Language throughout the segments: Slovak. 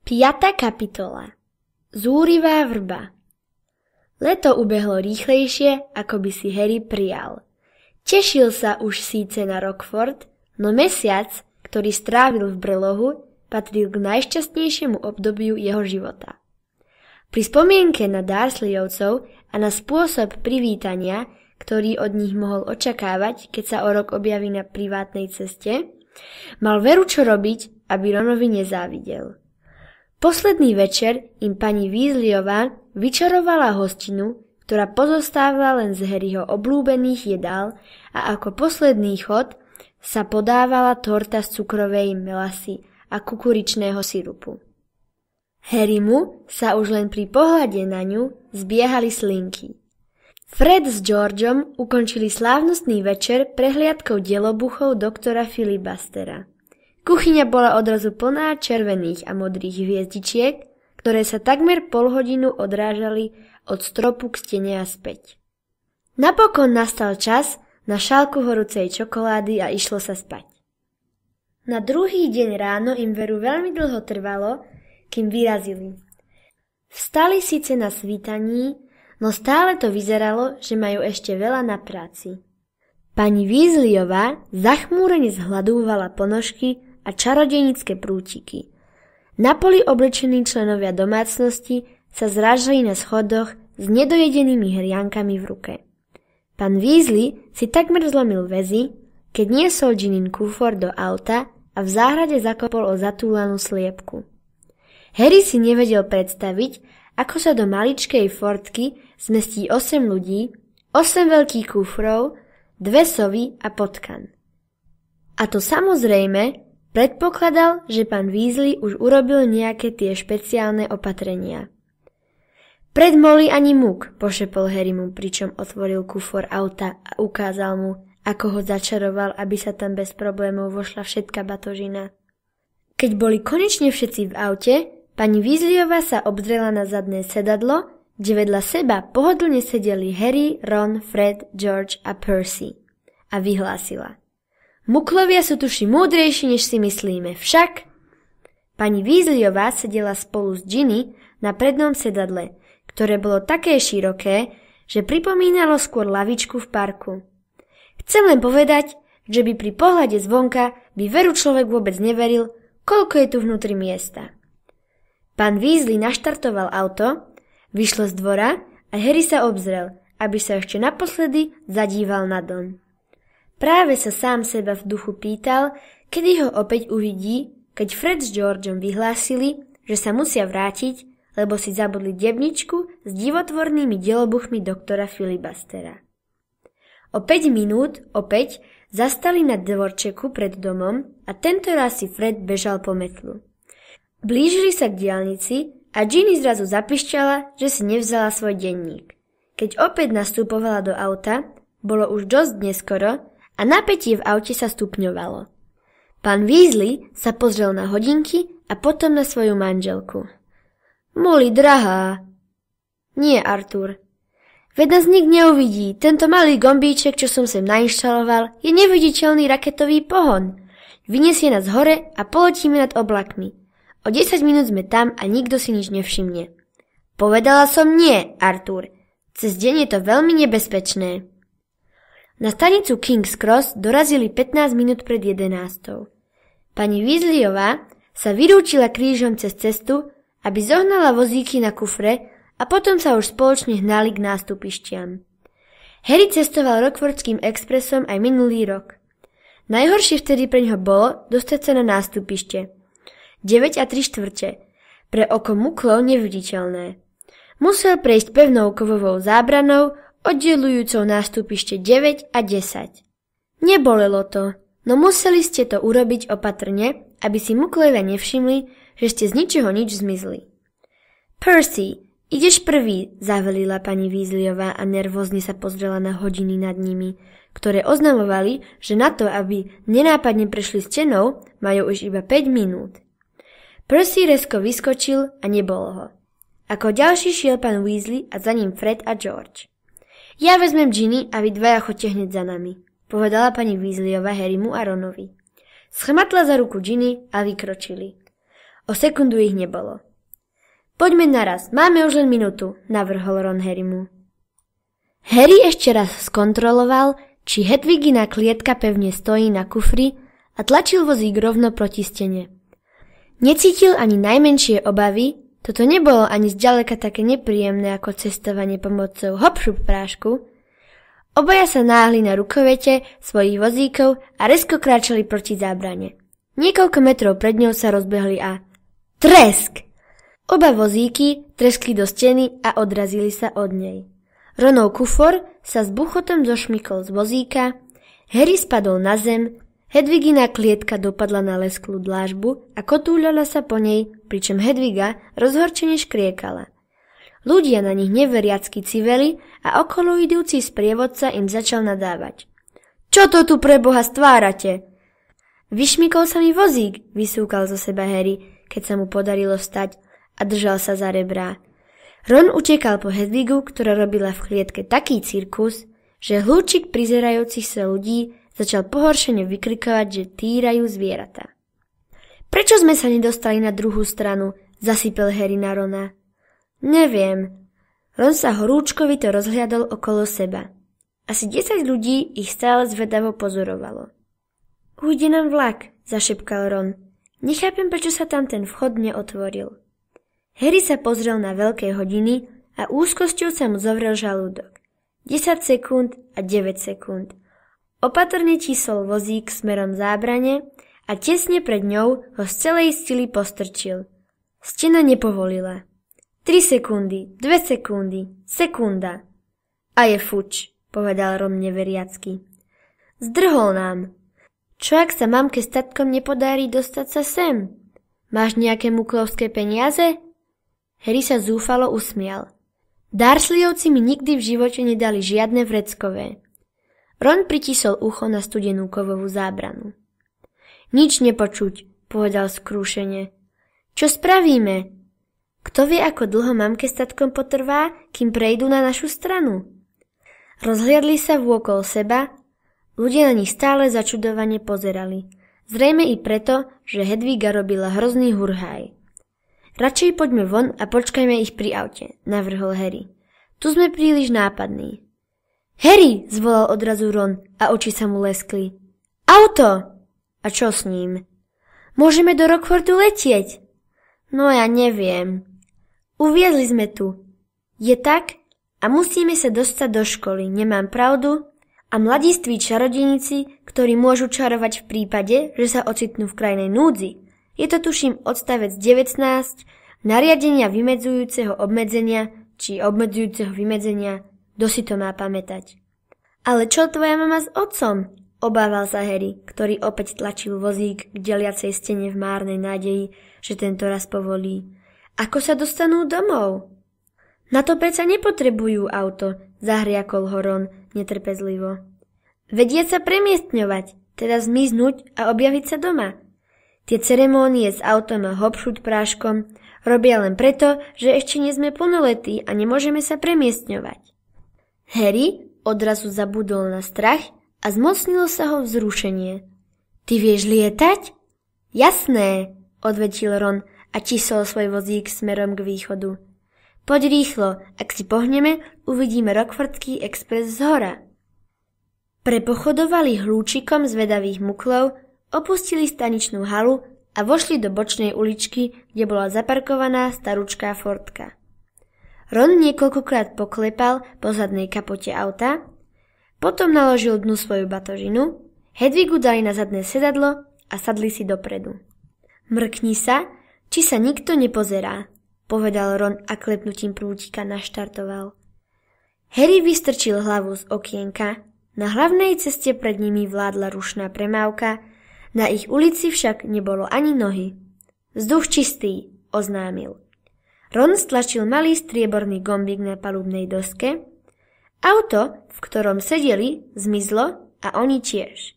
5. kapitola. Zúrivá vrba. Leto ubehlo rýchlejšie, ako by si Harry prijal. Tešil sa už síce na Rockford, no mesiac, ktorý strávil v brlohu, patril k najšťastnejšiemu obdobiu jeho života. Pri spomienke na Dursleyovcov a na spôsob privítania, ktorý od nich mohol očakávať, keď sa o rok objaví na privátnej ceste, mal veru čo robiť, aby Ronovi nezávidel. Posledný večer im pani Weasleyová vyčarovala hostinu, ktorá pozostávala len z Harryho obľúbených jedál a ako posledný chod sa podávala torta z cukrovej melasy a kukuričného sirupu. Harrymu sa už len pri pohľade na ňu zbiehali slinky. Fred s Georgeom ukončili slávnostný večer prehliadkou delobuchov doktora Filibustera. Kuchyňa bola odrazu plná červených a modrých hviezdičiek, ktoré sa takmer polhodinu odrážali od stropu k stene a späť. Napokon nastal čas na šálku horúcej čokolády a išlo sa spať. Na druhý deň ráno im veru veľmi dlho trvalo, kým vyrazili. Vstali síce na svítaní, no stále to vyzeralo, že majú ešte veľa na práci. Pani Weasleyová zachmúrene zhľadúvala ponožky a čarodejnícke prútiky. Na poli oblečení členovia domácnosti sa zrážali na schodoch s nedojedenými hriankami v ruke. Pán Weasley si takmer zlomil väzy, keď niesol Ginin kufor do auta a v záhrade zakopol o zatúlanú sliepku. Harry si nevedel predstaviť, ako sa do maličkej Fordky zmestí 8 ľudí, 8 veľkých kufrov, 2 sovy a potkan. A to samozrejme predpokladal, že pán Weasley už urobil nejaké tie špeciálne opatrenia. Pred Molly ani múk, pošepol Harry mu, pričom otvoril kufor auta a ukázal mu, ako ho začaroval, aby sa tam bez problémov vošla všetka batožina. Keď boli konečne všetci v aute, pani Weasleyová sa obzrela na zadné sedadlo, kde vedľa seba pohodlne sedeli Harry, Ron, Fred, George a Percy. A vyhlásila: Muklovia sú tuši múdrejší, než si myslíme, však? Pani Weasleyová sedela spolu s Ginny na prednom sedadle, ktoré bolo také široké, že pripomínalo skôr lavičku v parku. Chcem len povedať, že by pri pohľade zvonka by veru človek vôbec neveril, koľko je tu vnútri miesta. Pán Weasley naštartoval auto, vyšlo z dvora a Harry sa obzrel, aby sa ešte naposledy zadíval na dom. Práve sa sám seba v duchu pýtal, kedy ho opäť uvidí, keď Fred s Georgeom vyhlásili, že sa musia vrátiť, lebo si zabudli debničku s divotvornými delobuchmi doktora Filibustera. O 5 minút opäť zastali na dvorčeku pred domom a tentoraz si Fred bežal po metlu. Blížili sa k diaľnici a Ginny zrazu zapišťala, že si nevzala svoj denník. Keď opäť nastupovala do auta, bolo už dosť neskoro a napätie v aute sa stupňovalo. Pán Weasley sa pozrel na hodinky a potom na svoju manželku. Molly, drahá. Nie, Arthur. Veď nás nik neuvidí. Tento malý gombíček, čo som sem nainštaloval, je neviditeľný raketový pohon. Vyniesie nás hore a poletíme nad oblakmi. O 10 minút sme tam a nikto si nič nevšimne. Povedala som nie, Arthur. Cez deň je to veľmi nebezpečné. Na stanicu King's Cross dorazili 15 minút pred 11. Pani Weasleyová sa vyrúčila krížom cez cestu, aby zohnala vozíky na kufre a potom sa už spoločne hnali k nástupišťam. Harry cestoval Rockfordským expresom aj minulý rok. Najhoršie vtedy pre ňoho bolo dostať sa na nástupište. 9 3/4, pre oko muklo neviditeľné. Musel prejsť pevnou kovovou zábranou, oddelujúcou nástupište 9 a 10. Nebolelo to, no museli ste to urobiť opatrne, aby si muklovia nevšimli, že ste z ničoho nič zmizli. Percy, ideš prvý, zavelila pani Weasleyová a nervózne sa pozrela na hodiny nad nimi, ktoré oznamovali, že na to, aby nenápadne prešli stenou, majú už iba 5 minút. Percy rezko vyskočil a nebolo ho. Ako ďalší šiel pán Weasley a za ním Fred a George. Ja vezmem Ginny a vy dvaja choďte hneď za nami, povedala pani Weasleyová Harrymu a Ronovi. Schmatla za ruku Ginny a vykročili. O sekundu ich nebolo. Poďme naraz, máme už len minútu, navrhol Ron Harrymu. Harry ešte raz skontroloval, či Hedvigina klietka pevne stojí na kufri a tlačil vozík rovno proti stene. Necítil ani najmenšie obavy, toto nebolo ani zďaleka také nepríjemné ako cestovanie pomocou hop-šup prášku. Obaja sa náhli na rukovete svojich vozíkov a rezko kráčali proti zábrane. Niekoľko metrov pred ňou sa rozbehli a tresk! Oba vozíky treskli do steny a odrazili sa od nej. Ronov kufor sa s buchotom zošmykol z vozíka, Harry spadol na zem, Hedvigina klietka dopadla na lesklú dlážbu a kotúľala sa po nej, pričom Hedviga rozhorčene škriekala. Ľudia na nich neveriacky civeli a okolo idúci sprievodca im začal nadávať. Čo to tu pre Boha stvárate? Vyšmykol sa mi vozík, vysúkal zo seba Harry, keď sa mu podarilo vstať a držal sa za rebrá. Ron utekal po Hedvigu, ktorá robila v klietke taký cirkus, že hľúčik prizerajúcich sa ľudí začal pohoršene vykrikovať, že týrajú zvieratá. Prečo sme sa nedostali na druhú stranu? Zasypel Harry na Rona. Neviem. Ron sa horúčkovito rozhliadol okolo seba. Asi 10 ľudí ich stále zvedavo pozorovalo. Ujde nám vlak, zašepkal Ron. Nechápem, prečo sa tam ten vchod neotvoril. Harry sa pozrel na veľké hodiny a úzkosťou sa mu zovrel žalúdok. 10 sekúnd a 9 sekúnd. Opatrne tisol vozík smerom zábrane a tesne pred ňou ho z celej sily postrčil. Stena nepovolila. 3 sekundy, 2 sekundy, sekunda. A je fuč, povedal Ron neveriacky. Zdrhol nám. Čo ak sa mamke s tatkom nepodarí dostať sa sem? Máš nejaké muklovské peniaze? Harry sa zúfalo usmial. Dursleyovci mi nikdy v živote nedali žiadne vreckové. Ron pritisol ucho na studenú kovovú zábranu. Nič nepočuť, povedal skrúšene. Čo spravíme? Kto vie, ako dlho mamke s tatkom potrvá, kým prejdú na našu stranu? Rozhliadli sa vôkol seba, ľudia na nich stále začudovane pozerali. Zrejme i preto, že Hedviga robila hrozný hurhaj. Radšej poďme von a počkajme ich pri aute, navrhol Harry. Tu sme príliš nápadní. Harry, zvolal odrazu Ron a oči sa mu leskli. Auto! A čo s ním? Môžeme do Rockfortu letieť? No ja neviem. Uviezli sme tu. Je tak? A musíme sa dostať do školy, nemám pravdu? A mladiství čarodejníci, ktorí môžu čarovať v prípade, že sa ocitnú v krajnej núdzi. Je to tuším odstavec 19, nariadenia vymedzujúceho obmedzenia, či obmedzujúceho vymedzenia, kto si to má pamätať. Ale čo tvoja mama s otcom? Obával sa Harry, ktorý opäť tlačil vozík k deliacej stene v márnej nádeji, že tento raz povolí. Ako sa dostanú domov? Na to predsa nepotrebujú auto, zahriakol ho Ron netrpezlivo. Vedieť sa premiestňovať, teda zmiznúť a objaviť sa doma. Tie ceremónie s autom a hop-šup práškom robia len preto, že ešte nie sme plnoletí a nemôžeme sa premiestňovať. Harry odrazu zabudol na strach a zmocnilo sa ho vzrušenie. Ty vieš lietať? Jasné, odvetil Ron a tisol svoj vozík smerom k východu. Poď rýchlo, ak si pohneme, uvidíme Rockfordský expres zhora. Prepochodovali hlúčikom zvedavých muklov, opustili staničnú halu a vošli do bočnej uličky, kde bola zaparkovaná starúčká Fordka. Ron niekoľkokrát poklepal po zadnej kapote auta, potom naložil dnu svoju batožinu, Hedvigu dali na zadné sedadlo a sadli si dopredu. Mrkni sa, či sa nikto nepozerá, povedal Ron a klepnutím prútika naštartoval. Harry vystrčil hlavu z okienka, na hlavnej ceste pred nimi vládla rušná premávka, na ich ulici však nebolo ani nohy. Vzduch čistý, oznámil. Ron stlačil malý strieborný gombík na palubnej doske. Auto, v ktorom sedeli, zmizlo a oni tiež.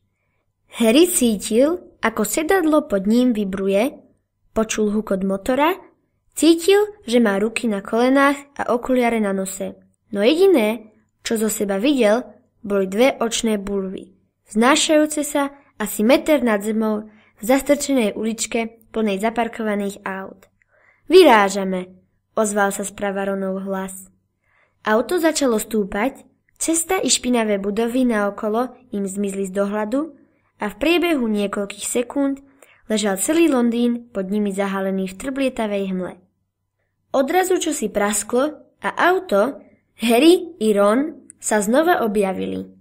Harry cítil, ako sedadlo pod ním vibruje, počul hukot motora, cítil, že má ruky na kolenách a okuliare na nose. No jediné, čo zo seba videl, boli dve očné bulvy, vznášajúce sa asi meter nad zemou v zastrčenej uličke plnej zaparkovaných aut. Vyrážame, ozval sa sprava Ronov hlas. Auto začalo stúpať, cesta i špinavé budovy naokolo im zmizli z dohľadu a v priebehu niekoľkých sekúnd ležal celý Londýn pod nimi zahalený v trblietavej hmle. Odrazu čosi prasklo a auto, Harry i Ron sa znova objavili.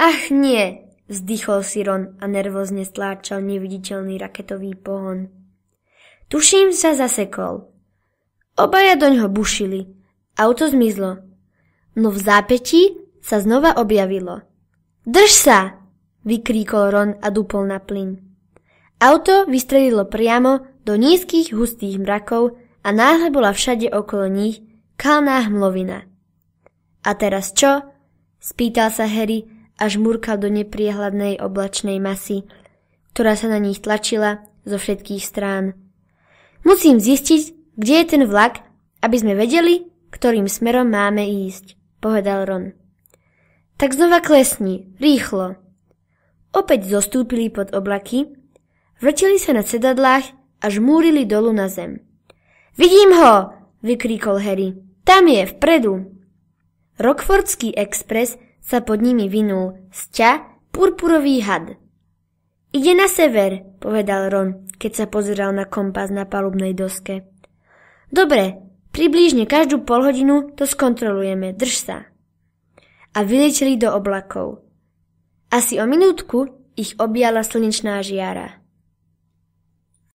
Ach nie, vzdychol si Ron a nervózne stláčal neviditeľný raketový pohon. Tuším sa zasekol. Obaja doňho bušili. Auto zmizlo. No v zápätí sa znova objavilo. Drž sa! Vykríkol Ron a dupol na plyn. Auto vystrelilo priamo do nízkych hustých mrakov a náhle bola všade okolo nich kalná hmlovina. A teraz čo? Spýtal sa Harry a žmurkal do nepriehľadnej oblačnej masy, ktorá sa na nich tlačila zo všetkých strán. Musím zistiť, kde je ten vlak, aby sme vedeli, ktorým smerom máme ísť, povedal Ron. Tak znova klesni, rýchlo. Opäť zostúpili pod oblaky, vrtili sa na sedadlách a žmúrili dolu na zem. Vidím ho, vykríkol Harry. Tam je, vpredu. Rockfordský expres sa pod nimi vinul sťa purpurový had. Ide na sever, povedal Ron, keď sa pozeral na kompas na palubnej doske. Dobre, približne každú polhodinu to skontrolujeme, drž sa. A vyleteli do oblakov. Asi o minútku ich objala slnečná žiara.